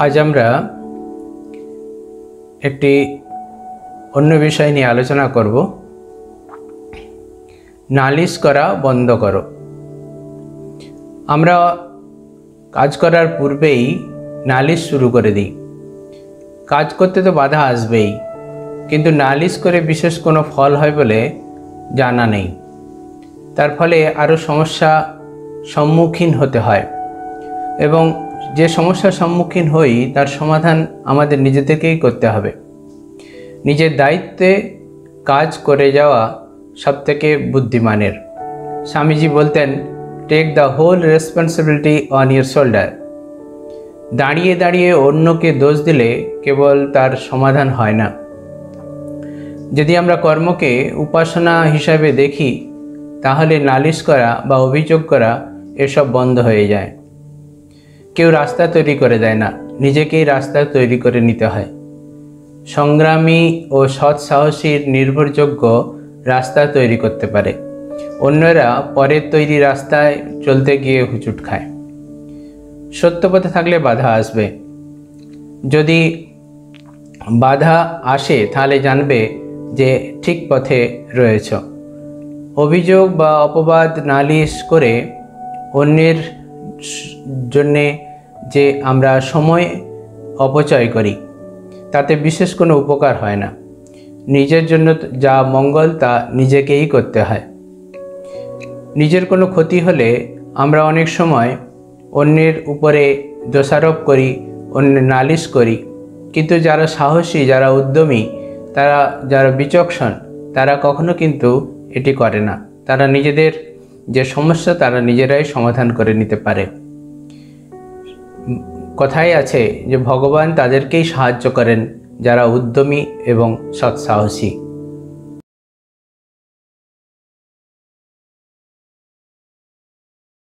আজ আমরা একটি অন্য বিষয় নিয়ে আলোচনা করব। নালিশ করা বন্ধ করো। আমরা কাজ করার পূর্বেই নালিশ শুরু করে দিই। কাজ করতে তো বাধা আসবেই, কিন্তু নালিশ করে বিশেষ কোনো ফল হয় বলে জানা নেই। তার ফলে আরও সমস্যা সম্মুখীন হতে হয় এবং যে সমস্যার সম্মুখীন হই তার সমাধান আমাদের নিজেদেরকেই করতে হবে। নিজের দায়িত্বে কাজ করে যাওয়া সবথেকে বুদ্ধিমানের। স্বামীজি বলতেন, take the whole responsibility on your shoulder. দাঁড়িয়ে দাঁড়িয়ে অন্যকে দোষ দিলে কেবল তার সমাধান হয় না। যদি আমরা কর্মকে উপাসনা হিসাবে দেখি, তাহলে নালিশ করা বা অভিযোগ করা এসব বন্ধ হয়ে যায়। কেউ রাস্তা তৈরি করে দেয় না, নিজেকেই রাস্তা তৈরি করে নিতে হয়। সংগ্রামী ও সৎ সাহসীর নির্ভরযোগ্য রাস্তা তৈরি করতে পারে। অন্যরা পরের তৈরি রাস্তায় চলতে গিয়ে হুচুট খায়। সত্য পথে থাকলে বাধা আসবে। যদি বাধা আসে তাহলে জানবে যে ঠিক পথে রয়েছ। অভিযোগ বা অপবাদ নালিশ করে অন্যের জন্যে যে আমরা সময় অপচয় করি, তাতে বিশেষ কোনো উপকার হয় না। নিজের জন্য যা মঙ্গল তা নিজেকেই করতে হয়। নিজের কোনো ক্ষতি হলে আমরা অনেক সময় অন্যের উপরে দোষারোপ করি, অন্যের নালিশ করি, কিন্তু যারা সাহসী, যারা উদ্যমী, যারা বিচক্ষণ, তারা কখনো কিন্তু এটি করে না। তারা নিজেদের যে সমস্যা তারা নিজেরাই সমাধান করে নিতে পারে। কথাই আছে যে ভগবান তাদেরকেই সাহায্য করেন যারা উদ্যমী এবং সৎসাহসী।